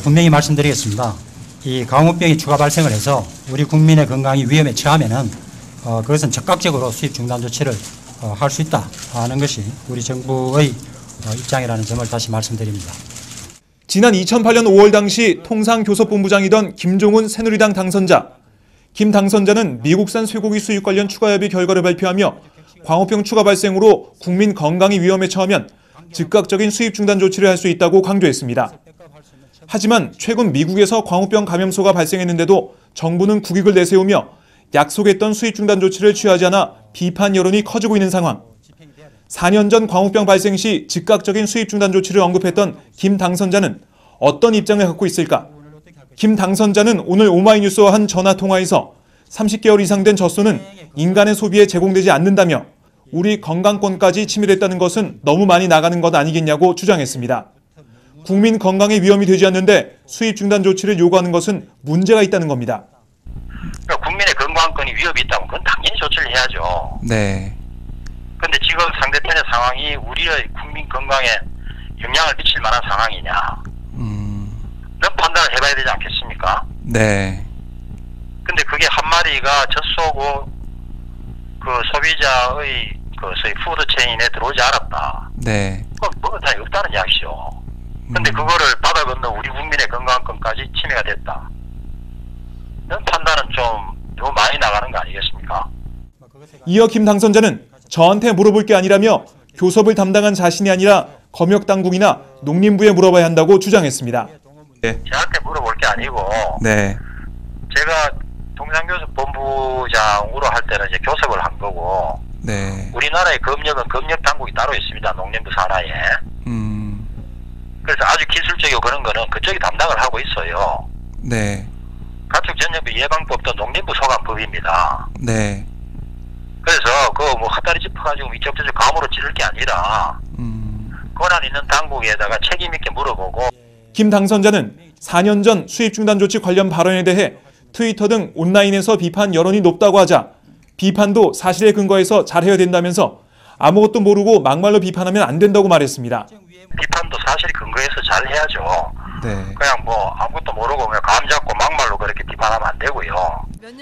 분명히 말씀드리겠습니다. 이 광우병이 추가 발생을 해서 우리 국민의 건강이 위험에 처하면은 그것은 즉각적으로 수입 중단 조치를 할 수 있다 하는 것이 우리 정부의 입장이라는 점을 다시 말씀드립니다. 지난 2008년 5월 당시 통상교섭본부장이던 김종훈 새누리당 당선자. 김 당선자는 미국산 쇠고기 수입 관련 추가협의 결과를 발표하며 광우병 추가 발생으로 국민 건강이 위험에 처하면 즉각적인 수입 중단 조치를 할 수 있다고 강조했습니다. 하지만 최근 미국에서 광우병 감염소가 발생했는데도 정부는 국익을 내세우며 약속했던 수입 중단 조치를 취하지 않아 비판 여론이 커지고 있는 상황. 4년 전 광우병 발생 시 즉각적인 수입 중단 조치를 언급했던 김 당선자는 어떤 입장을 갖고 있을까? 김 당선자는 오늘 오마이뉴스와 한 전화통화에서 30개월 이상 된 젖소는 인간의 소비에 제공되지 않는다며 우리 건강권까지 침해됐다는 것은 너무 많이 나가는 것 아니겠냐고 주장했습니다. 국민 건강에 위험이 되지 않는데 수입 중단 조치를 요구하는 것은 문제가 있다는 겁니다. 국민의 건강권이 위협이 있다면 그건 당연히 조치를 해야죠. 네. 그런데 지금 상대편의 상황이 우리의 국민 건강에 영향을 미칠 만한 상황이냐. 그런 판단을 해봐야 되지 않겠습니까? 네. 근데 그게 한마디가 젖소고 그 소비자의 그 소위 푸드체인에 들어오지 않았다. 네. 그건 뭐가 다 없다는 이야기죠. 근데 그거를 받아 건너 우리 국민의 건강권까지 침해가 됐다. 이런 판단은 좀 너무 많이 나가는 거 아니겠습니까? 이어 김 당선자는 저한테 물어볼 게 아니라며 교섭을 담당한 자신이 아니라 검역당국이나 농림부에 물어봐야 한다고 주장했습니다. 네. 저한테 물어볼 게 아니고 네. 제가 통상교섭본부장으로 할 때는 이제 교섭을 한 거고 네. 우리나라의 검역당국이 따로 있습니다. 농림부 산하에. 그래서 아주 기술적이고 그런 거는 그쪽이 담당을 하고 있어요. 네. 가축전염병 예방법도 농림부 소관법입니다. 네. 그래서 그거 뭐 헛다리 짚어가지고 이쪽저쪽 감으로 찌를 게 아니라 권한 있는 당국에다가 책임 있게 물어보고. 김 당선자는 4년 전 수입 중단 조치 관련 발언에 대해 트위터 등 온라인에서 비판 여론이 높다고 하자 비판도 사실에 근거해서 잘해야 된다면서 아무것도 모르고 막말로 비판하면 안 된다고 말했습니다. 비판도 사실 근거해서 잘 해야죠. 네. 그냥 뭐 아무것도 모르고 그냥 감 잡고 막말로 그렇게 비판하면 안 되고요.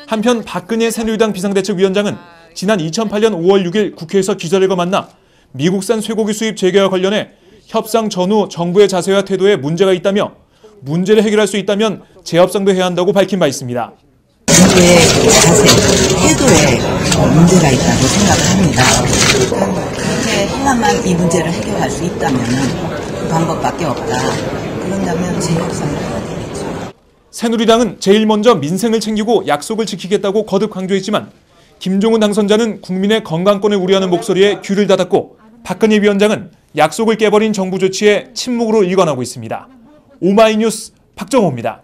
한편 박근혜 새누리당 비상대책위원장은 지난 2008년 5월 6일 국회에서 기자들과 만나 미국산 쇠고기 수입 재개와 관련해 협상 전후 정부의 자세와 태도에 문제가 있다며 문제를 해결할 수 있다면 재협상도 해야 한다고 밝힌 바 있습니다. 정부의 자세, 태도에 문제가 있다고 생각을 합니다. 그렇게 해야만 이 문제를 해결할 수 있다면 그 방법밖에 없다. 그런다면 재협상을 해야 되겠죠. 새누리당은 제일 먼저 민생을 챙기고 약속을 지키겠다고 거듭 강조했지만 김종훈 당선자는 국민의 건강권을 우려하는 목소리에 귀를 닫았고 박근혜 위원장은 약속을 깨버린 정부 조치에 침묵으로 일관하고 있습니다. 오마이뉴스 박정호입니다.